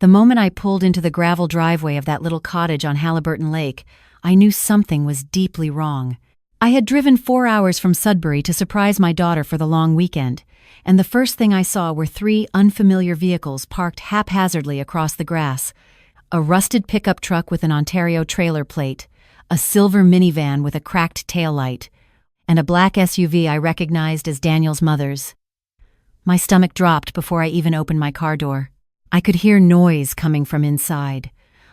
The moment I pulled into the gravel driveway of that little cottage on Haliburton Lake, I knew something was deeply wrong. I had driven 4 hours from Sudbury to surprise my daughter for the long weekend, and the first thing I saw were 3 unfamiliar vehicles parked haphazardly across the grass: a rusted pickup truck with an Ontario trailer plate, a silver minivan with a cracked taillight, and a black SUV I recognized as Daniel's mother's. My stomach dropped before I even opened my car door. I could hear noise coming from inside.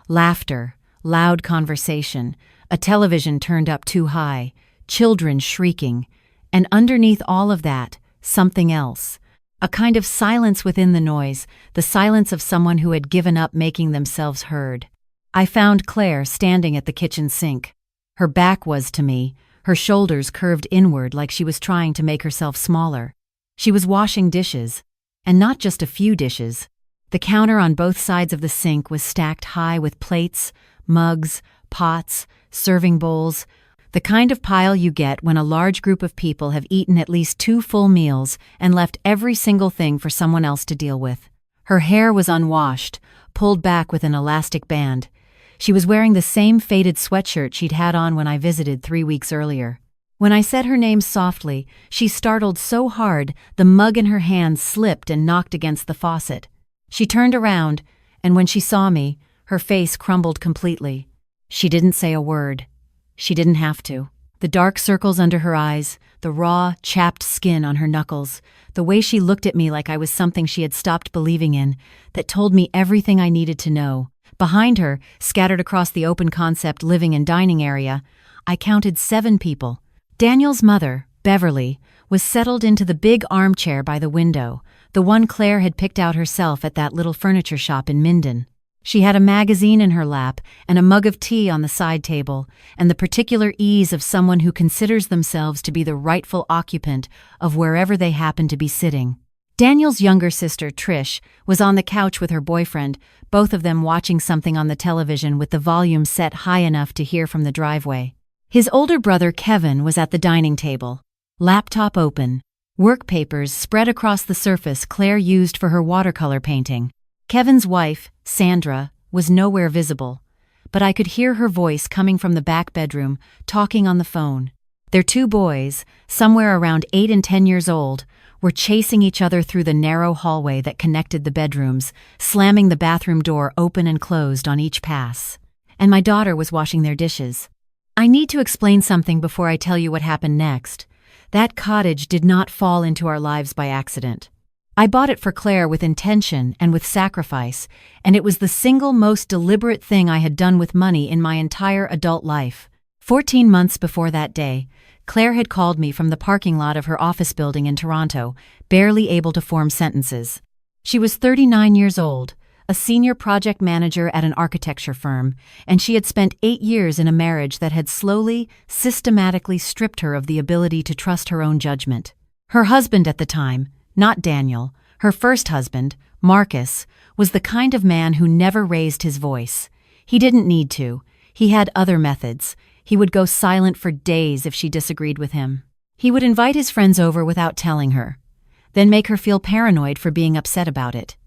Laughter, loud conversation, a television turned up too high, children shrieking, and underneath all of that, something else. A kind of silence within the noise, the silence of someone who had given up making themselves heard. I found Claire standing at the kitchen sink. Her back was to me, her shoulders curved inward like she was trying to make herself smaller. She was washing dishes, and not just a few dishes. The counter on both sides of the sink was stacked high with plates, mugs, pots, serving bowls, the kind of pile you get when a large group of people have eaten at least 2 full meals and left every single thing for someone else to deal with. Her hair was unwashed, pulled back with an elastic band. She was wearing the same faded sweatshirt she'd had on when I visited 3 weeks earlier. When I said her name softly, she startled so hard the mug in her hand slipped and knocked against the faucet. She turned around, and when she saw me, her face crumbled completely. She didn't say a word. She didn't have to. The dark circles under her eyes, the raw, chapped skin on her knuckles, the way she looked at me like I was something she had stopped believing in, that told me everything I needed to know. Behind her, scattered across the open concept living and dining area, I counted 7 people. Daniel's mother, Beverly, was settled into the big armchair by the window, the one Claire had picked out herself at that little furniture shop in Minden. She had a magazine in her lap and a mug of tea on the side table, and the particular ease of someone who considers themselves to be the rightful occupant of wherever they happen to be sitting. Daniel's younger sister, Trish, was on the couch with her boyfriend, both of them watching something on the television with the volume set high enough to hear from the driveway. His older brother, Kevin, was at the dining table, laptop open, work papers spread across the surface Claire used for her watercolor painting. Kevin's wife, Sandra, was nowhere visible, but I could hear her voice coming from the back bedroom, talking on the phone. Their 2 boys, somewhere around 8 and 10 years old, were chasing each other through the narrow hallway that connected the bedrooms, slamming the bathroom door open and closed on each pass. And my daughter was washing their dishes. I need to explain something before I tell you what happened next. That cottage did not fall into our lives by accident. I bought it for Claire with intention and with sacrifice, and it was the single most deliberate thing I had done with money in my entire adult life. 14 months before that day, Claire had called me from the parking lot of her office building in Toronto, barely able to form sentences. She was 39 years old, a senior project manager at an architecture firm, and she had spent 8 years in a marriage that had slowly, systematically stripped her of the ability to trust her own judgment. Her husband at the time, not Daniel, her first husband, Marcus, was the kind of man who never raised his voice. He didn't need to. He had other methods. He would go silent for days if she disagreed with him. He would invite his friends over without telling her, then make her feel paranoid for being upset about it.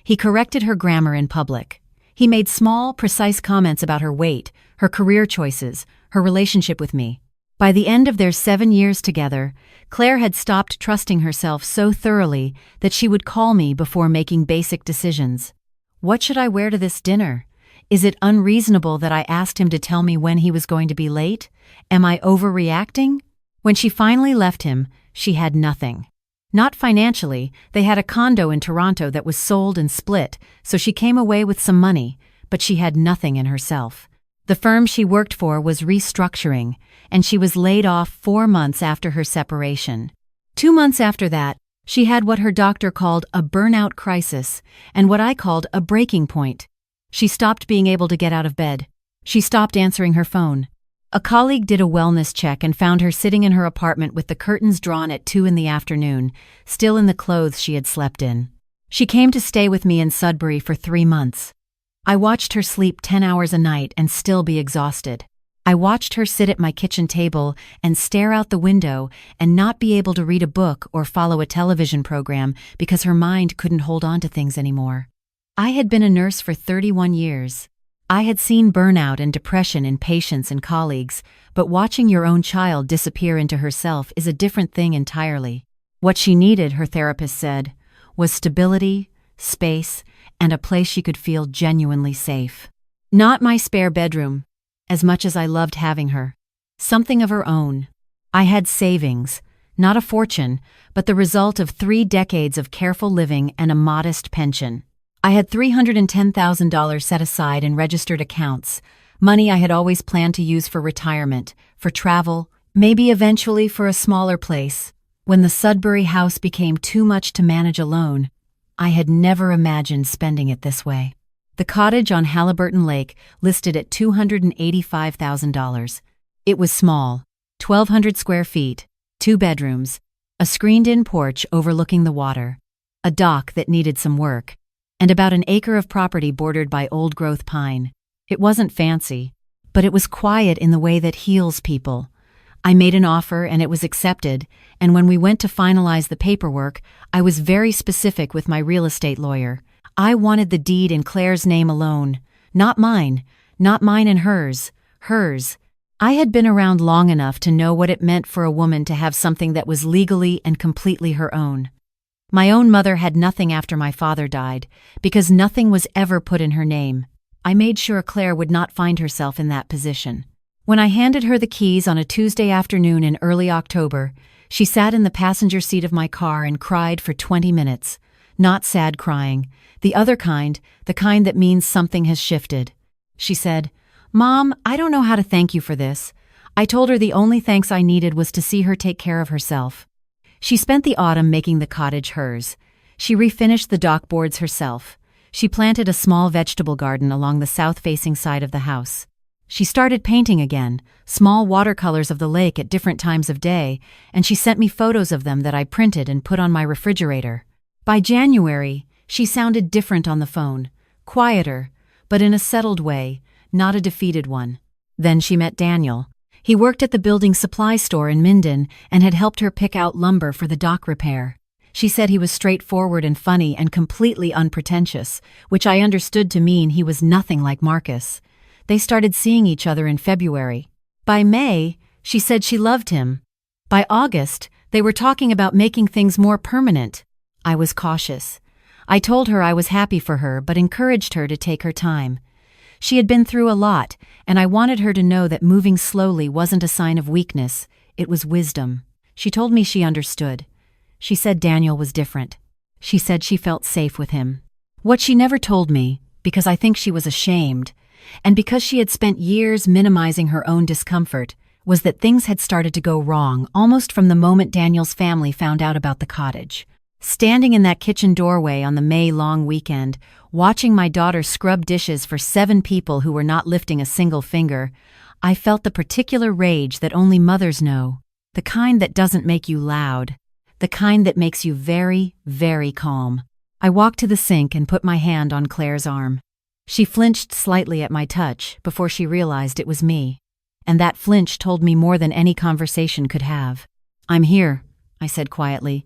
He corrected her grammar in public. He made small, precise comments about her weight, her career choices, her relationship with me. By the end of their 7 years together, Claire had stopped trusting herself so thoroughly that she would call me before making basic decisions. What should I wear to this dinner? Is it unreasonable that I asked him to tell me when he was going to be late? Am I overreacting? When she finally left him, she had nothing. Not financially, they had a condo in Toronto that was sold and split, so she came away with some money, but she had nothing in herself. The firm she worked for was restructuring, and she was laid off 4 months after her separation. 2 months after that, she had what her doctor called a burnout crisis, and what I called a breaking point. She stopped being able to get out of bed. She stopped answering her phone. A colleague did a wellness check and found her sitting in her apartment with the curtains drawn at 2 in the afternoon, still in the clothes she had slept in. She came to stay with me in Sudbury for 3 months. I watched her sleep 10 hours a night and still be exhausted. I watched her sit at my kitchen table and stare out the window and not be able to read a book or follow a television program because her mind couldn't hold on to things anymore. I had been a nurse for 31 years. I had seen burnout and depression in patients and colleagues, but watching your own child disappear into herself is a different thing entirely. What she needed, her therapist said, was stability, space, and a place she could feel genuinely safe. Not my spare bedroom, as much as I loved having her. Something of her own. I had savings, not a fortune, but the result of 3 decades of careful living and a modest pension. I had $310,000 set aside in registered accounts, money I had always planned to use for retirement, for travel, maybe eventually for a smaller place. When the Sudbury house became too much to manage alone, I had never imagined spending it this way. The cottage on Haliburton Lake listed at $285,000. It was small, 1,200 square feet, 2 bedrooms, a screened-in porch overlooking the water, a dock that needed some work, and about an acre of property bordered by old-growth pine. It wasn't fancy, but it was quiet in the way that heals people. I made an offer and it was accepted, and when we went to finalize the paperwork, I was very specific with my real estate lawyer. I wanted the deed in Claire's name alone, not mine and hers. I had been around long enough to know what it meant for a woman to have something that was legally and completely her own. My own mother had nothing after my father died, because nothing was ever put in her name. I made sure Claire would not find herself in that position. When I handed her the keys on a Tuesday afternoon in early October, she sat in the passenger seat of my car and cried for 20 minutes. Not sad crying, the other kind, the kind that means something has shifted. She said, "Mom, I don't know how to thank you for this." I told her the only thanks I needed was to see her take care of herself. She spent the autumn making the cottage hers. She refinished the dock boards herself. She planted a small vegetable garden along the south-facing side of the house. She started painting again, small watercolors of the lake at different times of day, and she sent me photos of them that I printed and put on my refrigerator. By January, she sounded different on the phone, quieter, but in a settled way, not a defeated one. Then she met Daniel. He worked at the building supply store in Minden and had helped her pick out lumber for the dock repair. She said he was straightforward and funny and completely unpretentious, which I understood to mean he was nothing like Marcus. They started seeing each other in February. By May, she said she loved him. By August, they were talking about making things more permanent. I was cautious. I told her I was happy for her but encouraged her to take her time. She had been through a lot, and I wanted her to know that moving slowly wasn't a sign of weakness, it was wisdom. She told me she understood. She said Daniel was different. She said she felt safe with him. What she never told me, because I think she was ashamed, and because she had spent years minimizing her own discomfort, was that things had started to go wrong almost from the moment Daniel's family found out about the cottage. Standing in that kitchen doorway on the May-long weekend, watching my daughter scrub dishes for 7 people who were not lifting a single finger, I felt the particular rage that only mothers know, the kind that doesn't make you loud, the kind that makes you very, very calm. I walked to the sink and put my hand on Claire's arm. She flinched slightly at my touch before she realized it was me, and that flinch told me more than any conversation could have. "I'm here," I said quietly.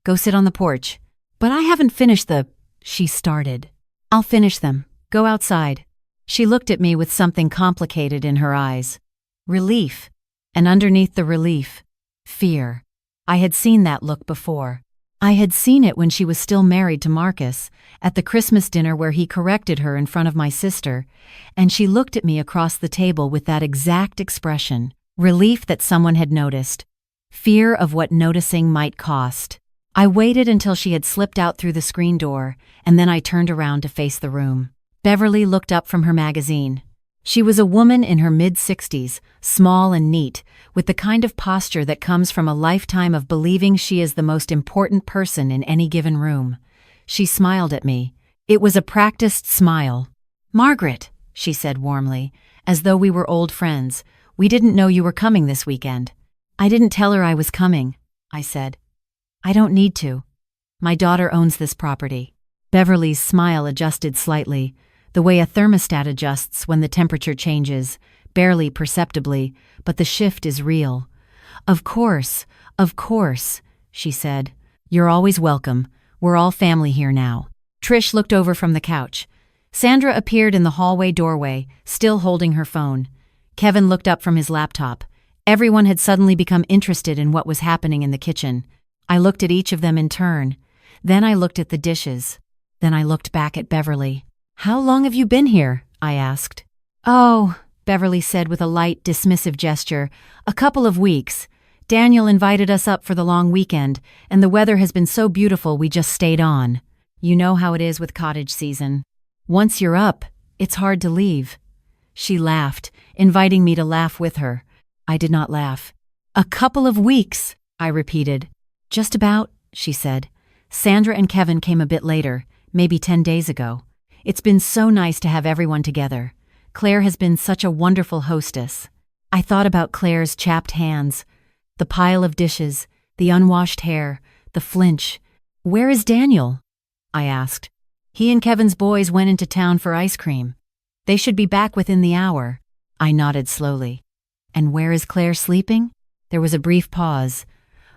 "Go sit on the porch." "But I haven't finished the—" she started. "I'll finish them. Go outside." She looked at me with something complicated in her eyes. Relief. And underneath the relief, fear. I had seen that look before. I had seen it when she was still married to Marcus, at the Christmas dinner where he corrected her in front of my sister, and she looked at me across the table with that exact expression. Relief that someone had noticed. Fear of what noticing might cost. I waited until she had slipped out through the screen door, and then I turned around to face the room. Beverly looked up from her magazine. She was a woman in her mid-60s, small and neat, with the kind of posture that comes from a lifetime of believing she is the most important person in any given room. She smiled at me. It was a practiced smile. "Margaret," she said warmly, as though we were old friends, "we didn't know you were coming this weekend." "I didn't tell her I was coming," I said. "I don't need to. My daughter owns this property." Beverly's smile adjusted slightly, the way a thermostat adjusts when the temperature changes, barely perceptibly, but the shift is real. Of course," she said. "You're always welcome. We're all family here now." Trish looked over from the couch. Sandra appeared in the hallway doorway, still holding her phone. Kevin looked up from his laptop. Everyone had suddenly become interested in what was happening in the kitchen. I looked at each of them in turn. Then I looked at the dishes. Then I looked back at Beverly. "How long have you been here?" I asked. "Oh," Beverly said with a light, dismissive gesture, "a couple of weeks. Daniel invited us up for the long weekend, and the weather has been so beautiful we just stayed on. You know how it is with cottage season. Once you're up, it's hard to leave." She laughed, inviting me to laugh with her. I did not laugh. "A couple of weeks," I repeated. "Just about," she said. "Sandra and Kevin came a bit later, maybe 10 days ago. It's been so nice to have everyone together. Claire has been such a wonderful hostess." I thought about Claire's chapped hands, the pile of dishes, the unwashed hair, the flinch. "Where is Daniel?" I asked. "He and Kevin's boys went into town for ice cream. They should be back within the hour." I nodded slowly. "And where is Claire sleeping?" There was a brief pause,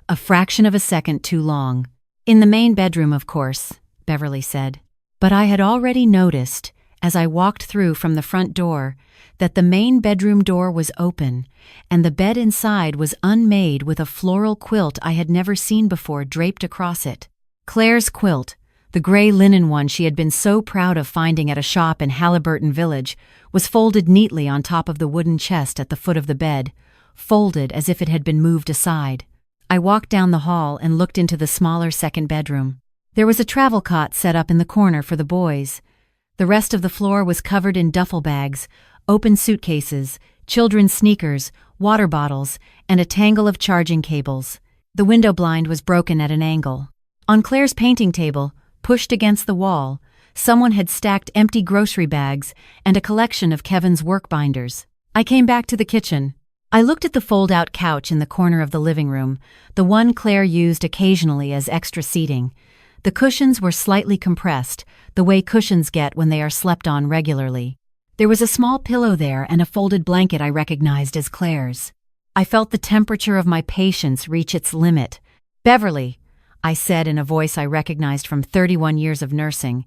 a fraction of a second too long. "In the main bedroom, of course," Beverly said. But I had already noticed, as I walked through from the front door, that the main bedroom door was open, and the bed inside was unmade with a floral quilt I had never seen before draped across it. Claire's quilt, the gray linen one she had been so proud of finding at a shop in Haliburton Village, was folded neatly on top of the wooden chest at the foot of the bed, folded as if it had been moved aside. I walked down the hall and looked into the smaller second bedroom. There was a travel cot set up in the corner for the boys. The rest of the floor was covered in duffel bags, open suitcases, children's sneakers, water bottles, and a tangle of charging cables. The window blind was broken at an angle. On Claire's painting table, pushed against the wall, someone had stacked empty grocery bags and a collection of Kevin's work binders. I came back to the kitchen. I looked at the fold-out couch in the corner of the living room, the one Claire used occasionally as extra seating. The cushions were slightly compressed, the way cushions get when they are slept on regularly. There was a small pillow there and a folded blanket I recognized as Claire's. I felt the temperature of my patience reach its limit. "Beverly," I said in a voice I recognized from 31 years of nursing,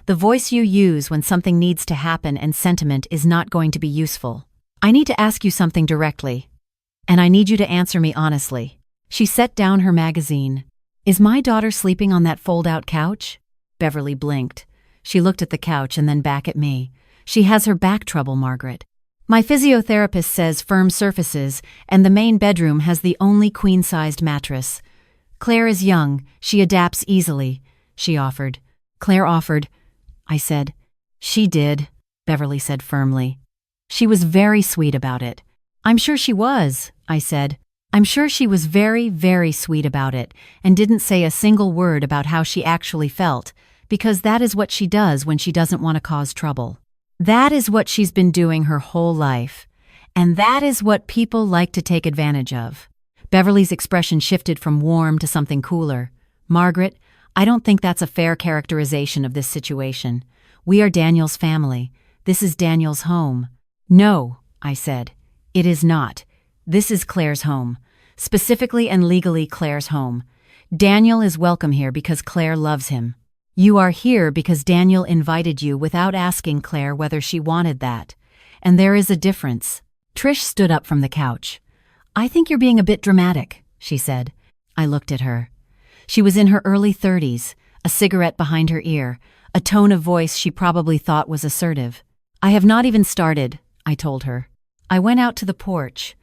"the voice you use when something needs to happen and sentiment is not going to be useful. I need to ask you something directly, and I need you to answer me honestly." She set down her magazine. "Is my daughter sleeping on that fold-out couch?" Beverly blinked. She looked at the couch and then back at me. "She has her back trouble, Margaret. My physiotherapist says firm surfaces, and the main bedroom has the only queen-sized mattress. Claire is young, she adapts easily," she offered. "Claire offered," I said. "She did," Beverly said firmly. "She was very sweet about it." "I'm sure she was," I said. "I'm sure she was very, very sweet about it, and didn't say a single word about how she actually felt, because that is what she does when she doesn't want to cause trouble. That is what she's been doing her whole life, and that is what people like to take advantage of." Beverly's expression shifted from warm to something cooler. "Margaret, I don't think that's a fair characterization of this situation. We are Daniel's family. This is Daniel's home." "No," I said. "It is not. This is Claire's home. Specifically and legally Claire's home. Daniel is welcome here because Claire loves him. You are here because Daniel invited you without asking Claire whether she wanted that. And there is a difference." Trish stood up from the couch. "I think you're being a bit dramatic," she said. I looked at her. She was in her early 30s, a cigarette behind her ear, a tone of voice she probably thought was assertive. "I have not even started," I told her. I went out to the porch.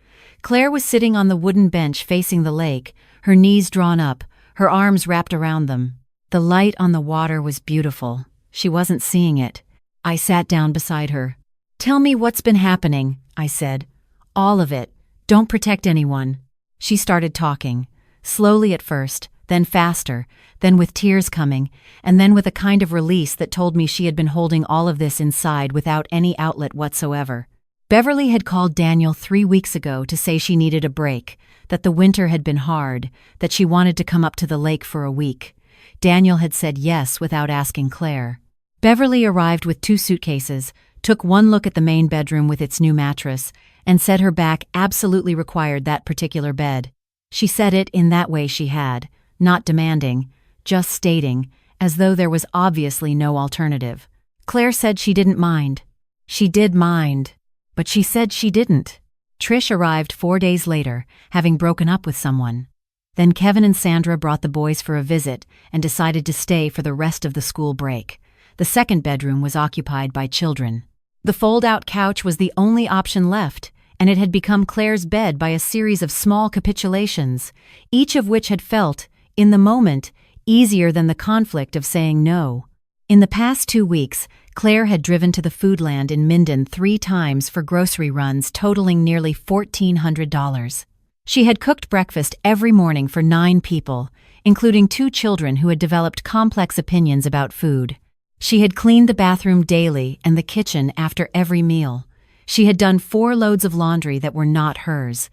Claire was sitting on the wooden bench facing the lake, her knees drawn up, her arms wrapped around them. The light on the water was beautiful. She wasn't seeing it. I sat down beside her. "Tell me what's been happening," I said. "All of it. Don't protect anyone." She started talking, slowly at first, then faster, then with tears coming, and then with a kind of release that told me she had been holding all of this inside without any outlet whatsoever. Beverly had called Daniel 3 weeks ago to say she needed a break, that the winter had been hard, that she wanted to come up to the lake for a week. Daniel had said yes without asking Claire. Beverly arrived with 2 suitcases, took one look at the main bedroom with its new mattress, and said her back absolutely required that particular bed. She said it in that way she had, not demanding, just stating, as though there was obviously no alternative. Claire said she didn't mind. She did mind, but she said she didn't. Trish arrived 4 days later, having broken up with someone. Then Kevin and Sandra brought the boys for a visit and decided to stay for the rest of the school break. The second bedroom was occupied by children. The fold-out couch was the only option left, and it had become Claire's bed by a series of small capitulations, each of which had felt, in the moment, easier than the conflict of saying no. In the past 2 weeks, Claire had driven to the Foodland in Minden 3 times for grocery runs totaling nearly $1,400. She had cooked breakfast every morning for 9 people, including 2 children who had developed complex opinions about food. She had cleaned the bathroom daily and the kitchen after every meal. She had done 4 loads of laundry that were not hers.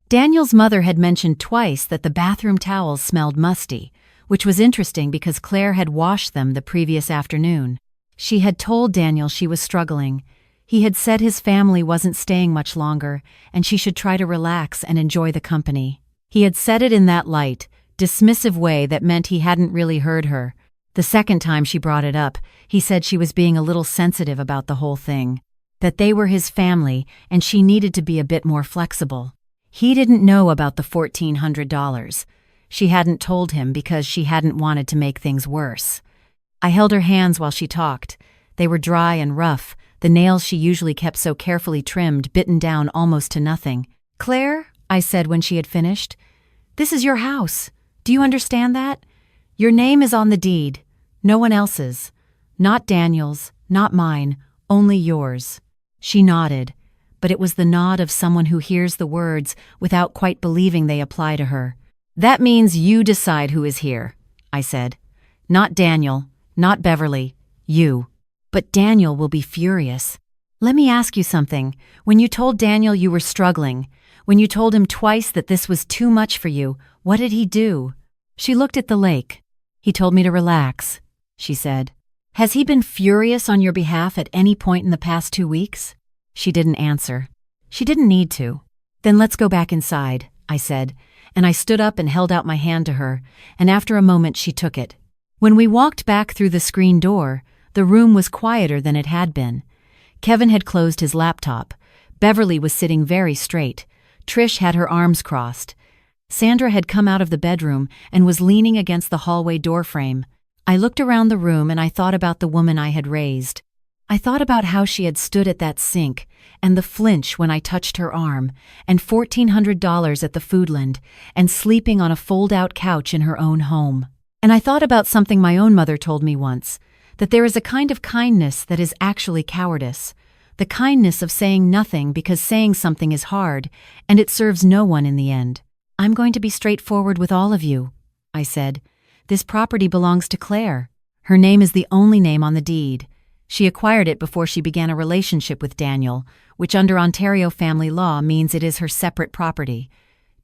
Daniel's mother had mentioned twice that the bathroom towels smelled musty, which was interesting because Claire had washed them the previous afternoon. She had told Daniel she was struggling. He had said his family wasn't staying much longer, and she should try to relax and enjoy the company. He had said it in that light, dismissive way that meant he hadn't really heard her. The second time she brought it up, he said she was being a little sensitive about the whole thing, that they were his family and she needed to be a bit more flexible. He didn't know about the $1,400. She hadn't told him because she hadn't wanted to make things worse. I held her hands while she talked. They were dry and rough, the nails she usually kept so carefully trimmed bitten down almost to nothing. "Claire," I said when she had finished, "this is your house. Do you understand that? Your name is on the deed. No one else's. Not Daniel's, not mine, only yours." She nodded, but it was the nod of someone who hears the words without quite believing they apply to her. "That means you decide who is here," I said. "Not Daniel, not Beverly, you." "But Daniel will be furious." "Let me ask you something. When you told Daniel you were struggling, when you told him twice that this was too much for you, what did he do?" She looked at the lake. "He told me to relax," she said. "Has he been furious on your behalf at any point in the past 2 weeks?" She didn't answer. She didn't need to. "Then let's go back inside," I said, and I stood up and held out my hand to her, and after a moment she took it. When we walked back through the screen door, the room was quieter than it had been. Kevin had closed his laptop. Beverly was sitting very straight. Trish had her arms crossed. Sandra had come out of the bedroom and was leaning against the hallway doorframe. I looked around the room and I thought about the woman I had raised. I thought about how she had stood at that sink, and the flinch when I touched her arm, and $1,400 at the Foodland, and sleeping on a fold-out couch in her own home. And I thought about something my own mother told me once, that there is a kind of kindness that is actually cowardice, the kindness of saying nothing because saying something is hard, and it serves no one in the end. "I'm going to be straightforward with all of you," I said. "This property belongs to Claire. Her name is the only name on the deed. She acquired it before she began a relationship with Daniel, which under Ontario family law means it is her separate property.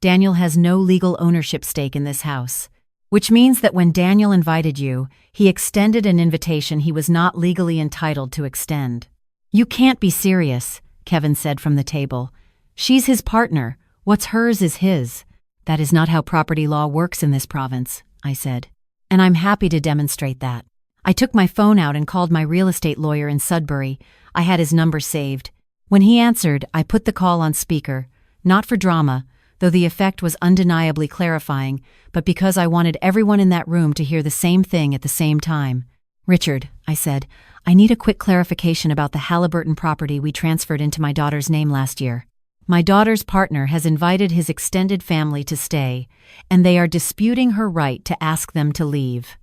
Daniel has no legal ownership stake in this house, which means that when Daniel invited you, he extended an invitation he was not legally entitled to extend." "You can't be serious," Kevin said from the table. "She's his partner. What's hers is his." "That is not how property law works in this province," I said. "And I'm happy to demonstrate that." I took my phone out and called my real estate lawyer in Sudbury. I had his number saved. When he answered, I put the call on speaker, not for drama, though the effect was undeniably clarifying, but because I wanted everyone in that room to hear the same thing at the same time. "Richard," I said, "I need a quick clarification about the Haliburton property we transferred into my daughter's name last year. My daughter's partner has invited his extended family to stay, and they are disputing her right to ask them to leave.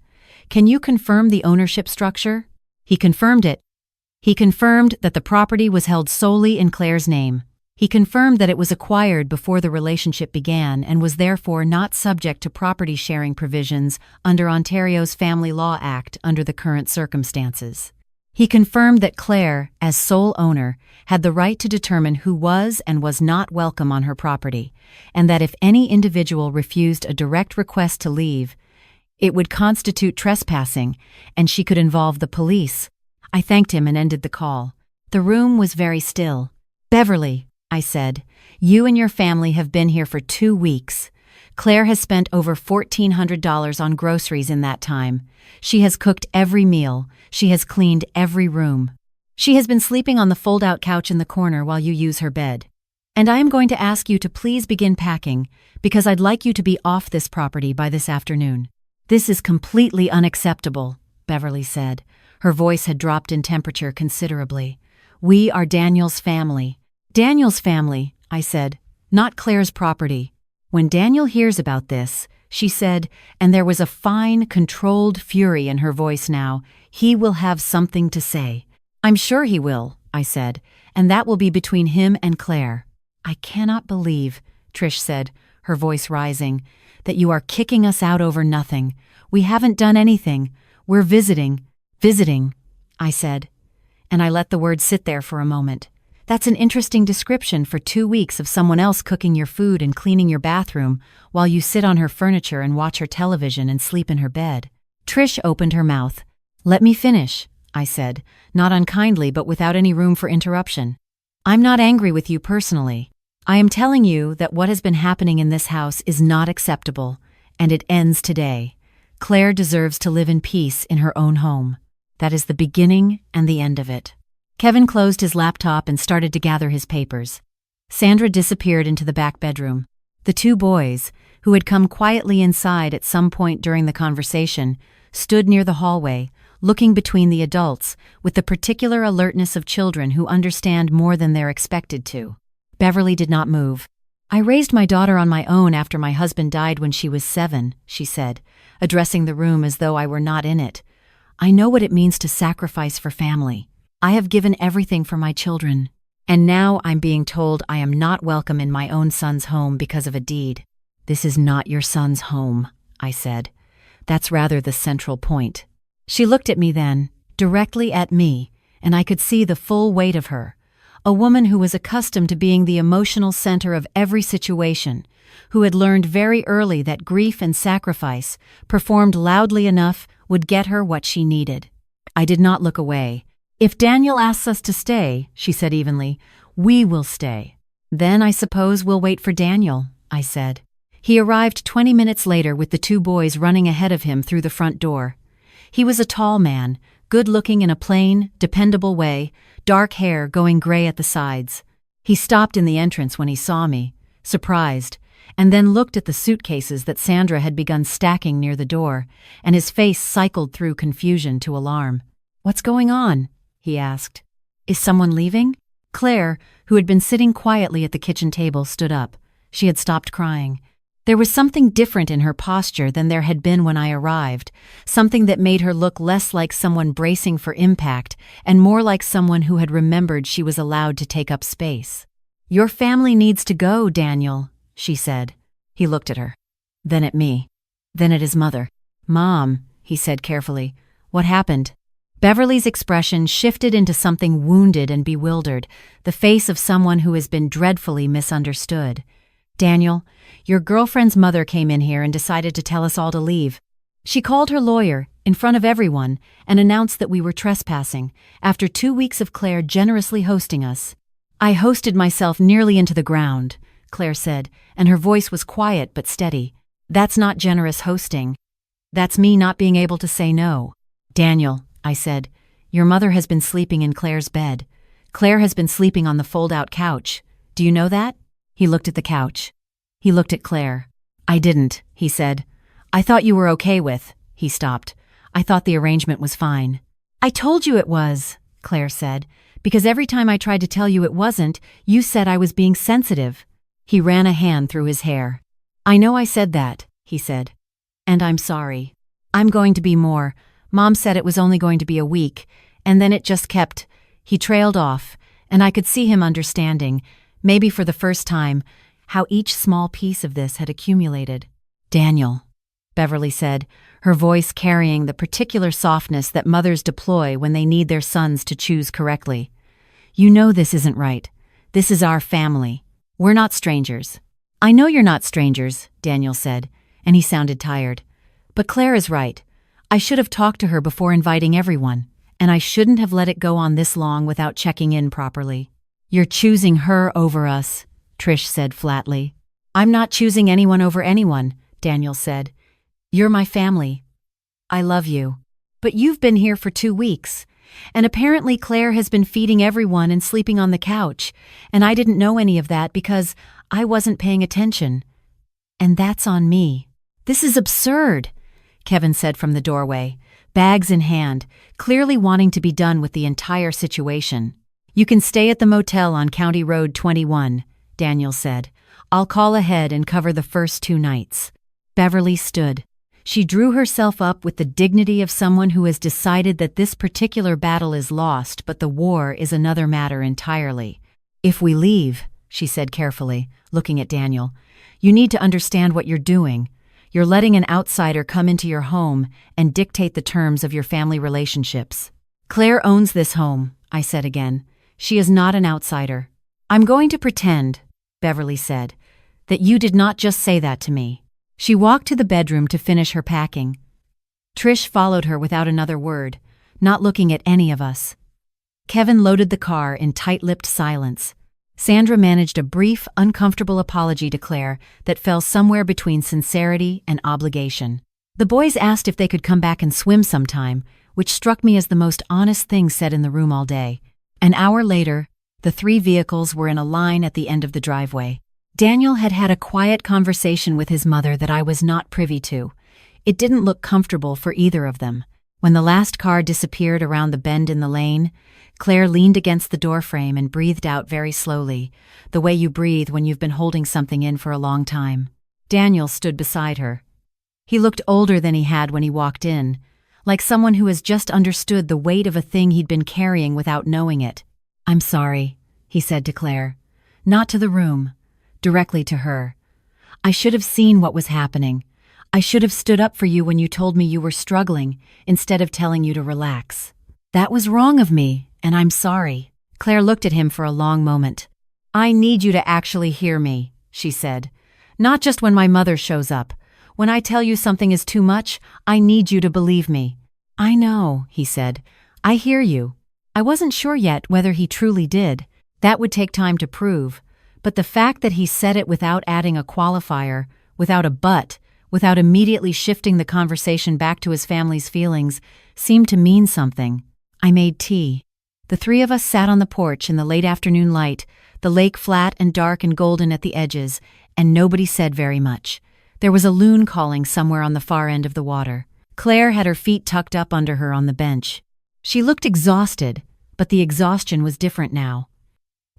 Can you confirm the ownership structure?" He confirmed it. He confirmed that the property was held solely in Claire's name. He confirmed that it was acquired before the relationship began and was therefore not subject to property sharing provisions under Ontario's Family Law Act under the current circumstances. He confirmed that Claire, as sole owner, had the right to determine who was and was not welcome on her property, and that if any individual refused a direct request to leave, it would constitute trespassing, and she could involve the police. I thanked him and ended the call. The room was very still. "Beverly," I said, "you and your family have been here for 2 weeks. Claire has spent over $1,400 on groceries in that time. She has cooked every meal. She has cleaned every room. She has been sleeping on the fold-out couch in the corner while you use her bed. And I am going to ask you to please begin packing, because I'd like you to be off this property by this afternoon. This is completely unacceptable, Beverly said. Her voice had dropped in temperature considerably. We are Daniel's family. Daniel's family, I said, not Claire's property. When Daniel hears about this, she said, and there was a fine, controlled fury in her voice now, he will have something to say. I'm sure he will, I said, and that will be between him and Claire. I cannot believe, Trish said, her voice rising, that you are kicking us out over nothing. We haven't done anything. We're visiting. Visiting, I said. And I let the word sit there for a moment. That's an interesting description for 2 weeks of someone else cooking your food and cleaning your bathroom while you sit on her furniture and watch her television and sleep in her bed. Trish opened her mouth. Let me finish, I said, not unkindly but without any room for interruption. I'm not angry with you personally. I am telling you that what has been happening in this house is not acceptable, and it ends today. Claire deserves to live in peace in her own home. That is the beginning and the end of it. Kevin closed his laptop and started to gather his papers. Sandra disappeared into the back bedroom. The two boys, who had come quietly inside at some point during the conversation, stood near the hallway, looking between the adults with the particular alertness of children who understand more than they're expected to. Beverly did not move. I raised my daughter on my own after my husband died when she was 7, she said, addressing the room as though I were not in it. I know what it means to sacrifice for family. I have given everything for my children. And now I'm being told I am not welcome in my own son's home because of a deed. This is not your son's home, I said. That's rather the central point. She looked at me then, directly at me, and I could see the full weight of her. A woman who was accustomed to being the emotional center of every situation, who had learned very early that grief and sacrifice, performed loudly enough, would get her what she needed. I did not look away. If Daniel asks us to stay, she said evenly, we will stay. Then I suppose we'll wait for Daniel, I said. He arrived 20 minutes later with the two boys running ahead of him through the front door. He was a tall man, good-looking in a plain, dependable way, dark hair going gray at the sides. He stopped in the entrance when he saw me, surprised, and then looked at the suitcases that Sandra had begun stacking near the door, and his face cycled through confusion to alarm. What's going on? He asked. Is someone leaving? Claire, who had been sitting quietly at the kitchen table, stood up. She had stopped crying. There was something different in her posture than there had been when I arrived, something that made her look less like someone bracing for impact and more like someone who had remembered she was allowed to take up space. Your family needs to go, Daniel, she said. He looked at her. Then at me. Then at his mother. Mom, he said carefully. What happened? Beverly's expression shifted into something wounded and bewildered, the face of someone who has been dreadfully misunderstood. Daniel, your girlfriend's mother came in here and decided to tell us all to leave. She called her lawyer, in front of everyone, and announced that we were trespassing, after 2 weeks of Claire generously hosting us. I hosted myself nearly into the ground, Claire said, and her voice was quiet but steady. That's not generous hosting. That's me not being able to say no. Daniel, I said, your mother has been sleeping in Claire's bed. Claire has been sleeping on the fold-out couch. Do you know that? He looked at the couch. He looked at Claire. I didn't, he said. I thought you were okay with. He stopped. I thought the arrangement was fine. I told you it was, Claire said, because every time I tried to tell you it wasn't, you said I was being sensitive. He ran a hand through his hair. I know I said that, he said. And I'm sorry. I'm going to be more. Mom said it was only going to be a week, and then it just kept. He trailed off, and I could see him understanding, maybe for the first time, how each small piece of this had accumulated. Daniel, Beverly said, her voice carrying the particular softness that mothers deploy when they need their sons to choose correctly. You know this isn't right. This is our family. We're not strangers. I know you're not strangers, Daniel said, and he sounded tired. But Claire is right. I should have talked to her before inviting everyone, and I shouldn't have let it go on this long without checking in properly. You're choosing her over us, Trish said flatly. I'm not choosing anyone over anyone, Daniel said. You're my family. I love you. But you've been here for 2 weeks. And apparently Claire has been feeding everyone and sleeping on the couch, and I didn't know any of that because I wasn't paying attention. And that's on me. This is absurd, Kevin said from the doorway, bags in hand, clearly wanting to be done with the entire situation. You can stay at the motel on County Road 21, Daniel said. I'll call ahead and cover the first 2 nights. Beverly stood. She drew herself up with the dignity of someone who has decided that this particular battle is lost, but the war is another matter entirely. If we leave, she said carefully, looking at Daniel, you need to understand what you're doing. You're letting an outsider come into your home and dictate the terms of your family relationships. Claire owns this home, I said again. She is not an outsider. I'm going to pretend, Beverly said, that you did not just say that to me. She walked to the bedroom to finish her packing. Trish followed her without another word, not looking at any of us. Kevin loaded the car in tight-lipped silence. Sandra managed a brief, uncomfortable apology to Claire that fell somewhere between sincerity and obligation. The boys asked if they could come back and swim sometime, which struck me as the most honest thing said in the room all day. An hour later, the 3 vehicles were in a line at the end of the driveway. Daniel had had a quiet conversation with his mother that I was not privy to. It didn't look comfortable for either of them. When the last car disappeared around the bend in the lane, Claire leaned against the doorframe and breathed out very slowly, the way you breathe when you've been holding something in for a long time. Daniel stood beside her. He looked older than he had when he walked in, like someone who has just understood the weight of a thing he'd been carrying without knowing it. I'm sorry, he said to Claire. Not to the room. Directly to her. I should have seen what was happening. I should have stood up for you when you told me you were struggling, instead of telling you to relax. That was wrong of me, and I'm sorry. Claire looked at him for a long moment. I need you to actually hear me, she said. Not just when my mother shows up. When I tell you something is too much, I need you to believe me. I know, he said. I hear you. I wasn't sure yet whether he truly did. That would take time to prove. But the fact that he said it without adding a qualifier, without a but, without immediately shifting the conversation back to his family's feelings, seemed to mean something. I made tea. The 3 of us sat on the porch in the late afternoon light, the lake flat and dark and golden at the edges, and nobody said very much. There was a loon calling somewhere on the far end of the water. Claire had her feet tucked up under her on the bench. She looked exhausted, but the exhaustion was different now.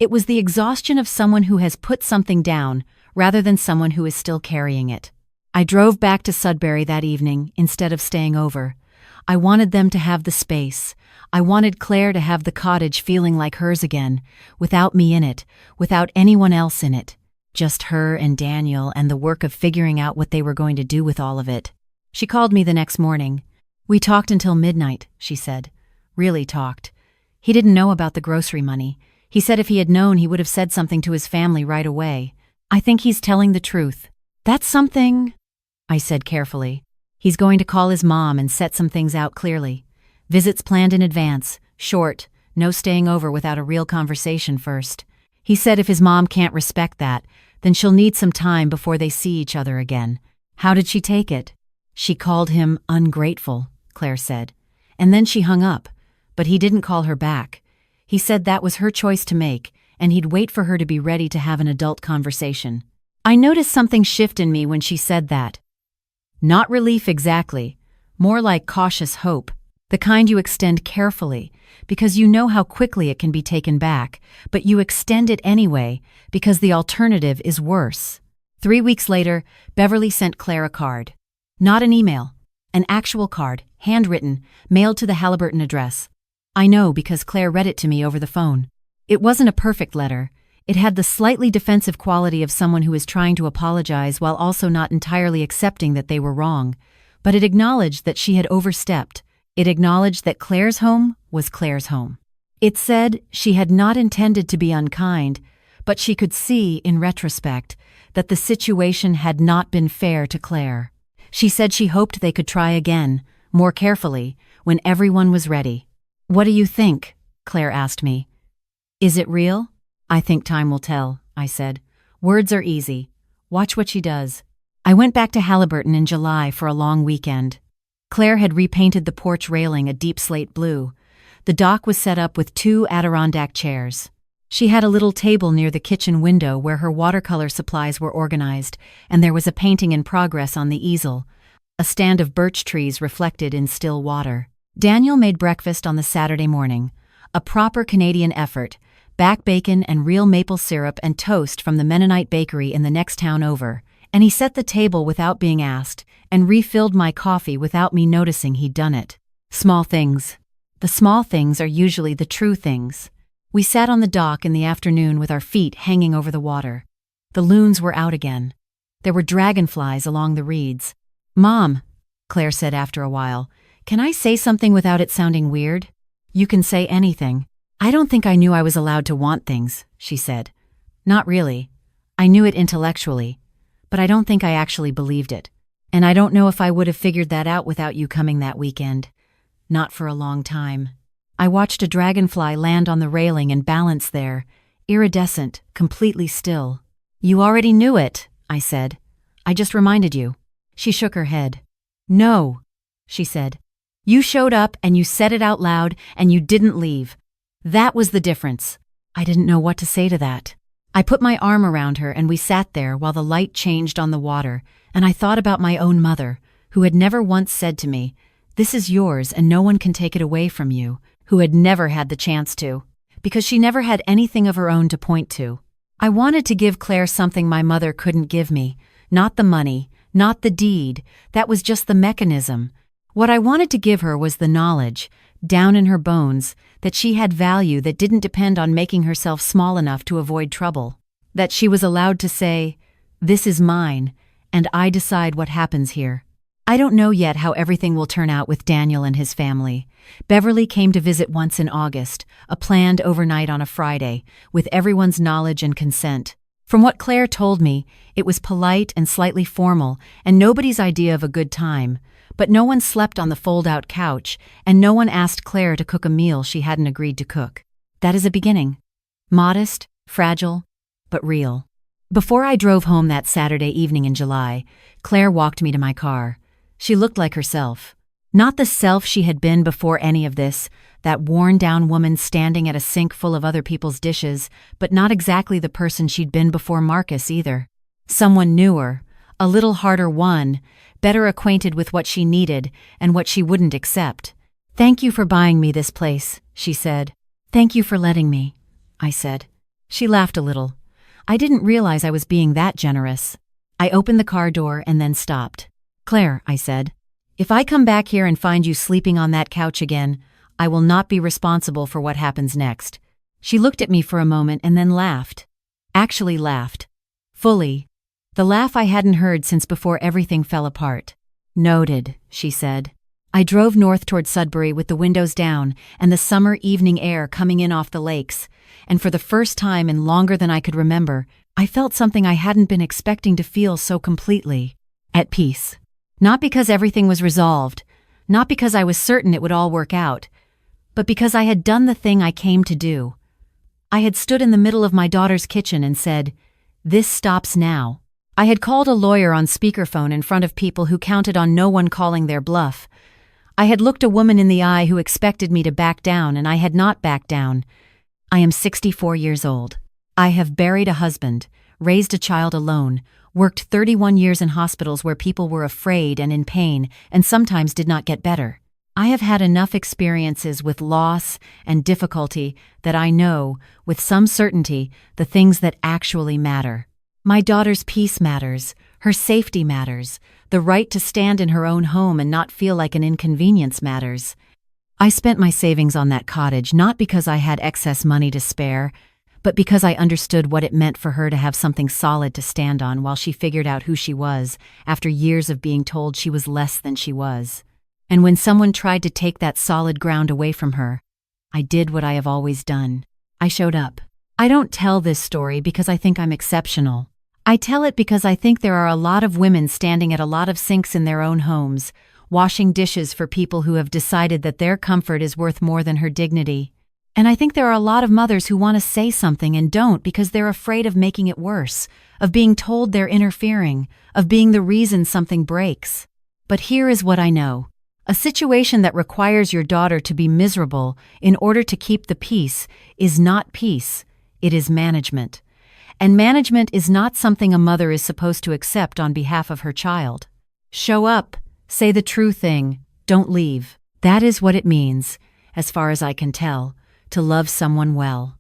It was the exhaustion of someone who has put something down, rather than someone who is still carrying it. I drove back to Sudbury that evening instead of staying over. I wanted them to have the space. I wanted Claire to have the cottage feeling like hers again, without me in it, without anyone else in it. Just her and Daniel and the work of figuring out what they were going to do with all of it. She called me the next morning. We talked until midnight, she said. Really talked. He didn't know about the grocery money. He said if he had known, he would have said something to his family right away. I think he's telling the truth. That's something, I said carefully. He's going to call his mom and set some things out clearly. Visits planned in advance, short, no staying over without a real conversation first. He said if his mom can't respect that, then she'll need some time before they see each other again. How did she take it? She called him ungrateful, Claire said. And then she hung up, but he didn't call her back. He said that was her choice to make, and he'd wait for her to be ready to have an adult conversation. I noticed something shift in me when she said that. Not relief exactly, more like cautious hope, the kind you extend carefully, because you know how quickly it can be taken back, but you extend it anyway, because the alternative is worse. 3 weeks later, Beverly sent Claire a card. Not an email, an actual card, handwritten, mailed to the Haliburton address. I know because Claire read it to me over the phone. It wasn't a perfect letter. It had the slightly defensive quality of someone who is trying to apologize while also not entirely accepting that they were wrong. But it acknowledged that she had overstepped. It acknowledged that Claire's home was Claire's home. It said she had not intended to be unkind, but she could see, in retrospect, that the situation had not been fair to Claire. She said she hoped they could try again, more carefully, when everyone was ready. What do you think? Claire asked me. Is it real? I think time will tell, I said. Words are easy. Watch what she does. I went back to Haliburton in July for a long weekend. Claire had repainted the porch railing a deep slate blue. The dock was set up with 2 Adirondack chairs. She had a little table near the kitchen window where her watercolor supplies were organized, and there was a painting in progress on the easel, a stand of birch trees reflected in still water. Daniel made breakfast on the Saturday morning, a proper Canadian effort, back bacon and real maple syrup and toast from the Mennonite bakery in the next town over, and he set the table without being asked and refilled my coffee without me noticing he'd done it. Small things. The small things are usually the true things. We sat on the dock in the afternoon with our feet hanging over the water. The loons were out again. There were dragonflies along the reeds. "Mom," Claire said after a while, "can I say something without it sounding weird?" "You can say anything." "I don't think I knew I was allowed to want things," she said. "Not really. I knew it intellectually, but I don't think I actually believed it. And I don't know if I would have figured that out without you coming that weekend. Not for a long time." I watched a dragonfly land on the railing and balance there, iridescent, completely still. "You already knew it," I said. "I just reminded you." She shook her head. "No," she said. "You showed up and you said it out loud and you didn't leave. That was the difference." I didn't know what to say to that. I put my arm around her and we sat there while the light changed on the water, and I thought about my own mother, who had never once said to me, "This is yours and no one can take it away from you," who had never had the chance to, because she never had anything of her own to point to. I wanted to give Claire something my mother couldn't give me, not the money, not the deed, that was just the mechanism. What I wanted to give her was the knowledge, down in her bones, that she had value that didn't depend on making herself small enough to avoid trouble. That she was allowed to say, "This is mine, and I decide what happens here." I don't know yet how everything will turn out with Daniel and his family. Beverly came to visit once in August, a planned overnight on a Friday, with everyone's knowledge and consent. From what Claire told me, it was polite and slightly formal, and nobody's idea of a good time. But no one slept on the fold-out couch, and no one asked Claire to cook a meal she hadn't agreed to cook. That is a beginning. Modest, fragile, but real. Before I drove home that Saturday evening in July, Claire walked me to my car. She looked like herself. Not the self she had been before any of this, that worn-down woman standing at a sink full of other people's dishes, but not exactly the person she'd been before Marcus either. Someone newer, a little harder won, better acquainted with what she needed and what she wouldn't accept. "Thank you for buying me this place," she said. "Thank you for letting me," I said. She laughed a little. I didn't realize I was being that generous. I opened the car door and then stopped. "Claire," I said, "if I come back here and find you sleeping on that couch again, I will not be responsible for what happens next." She looked at me for a moment and then laughed. Actually laughed. Fully. The laugh I hadn't heard since before everything fell apart. "Noted," she said. I drove north toward Sudbury with the windows down and the summer evening air coming in off the lakes, and for the first time in longer than I could remember, I felt something I hadn't been expecting to feel so completely. At peace. Not because everything was resolved, not because I was certain it would all work out, but because I had done the thing I came to do. I had stood in the middle of my daughter's kitchen and said, "This stops now." I had called a lawyer on speakerphone in front of people who counted on no one calling their bluff. I had looked a woman in the eye who expected me to back down, and I had not backed down. I am 64 years old. I have buried a husband, raised a child alone, worked 31 years in hospitals where people were afraid and in pain and sometimes did not get better. I have had enough experiences with loss and difficulty that I know, with some certainty, the things that actually matter. My daughter's peace matters, her safety matters, the right to stand in her own home and not feel like an inconvenience matters. I spent my savings on that cottage not because I had excess money to spare, but because I understood what it meant for her to have something solid to stand on while she figured out who she was after years of being told she was less than she was. And when someone tried to take that solid ground away from her, I did what I have always done. I showed up. I don't tell this story because I think I'm exceptional. I tell it because I think there are a lot of women standing at a lot of sinks in their own homes, washing dishes for people who have decided that their comfort is worth more than her dignity. And I think there are a lot of mothers who want to say something and don't because they're afraid of making it worse, of being told they're interfering, of being the reason something breaks. But here is what I know. A situation that requires your daughter to be miserable in order to keep the peace is not peace, it is management. And management is not something a mother is supposed to accept on behalf of her child. Show up, say the true thing, don't leave. That is what it means, as far as I can tell, to love someone well.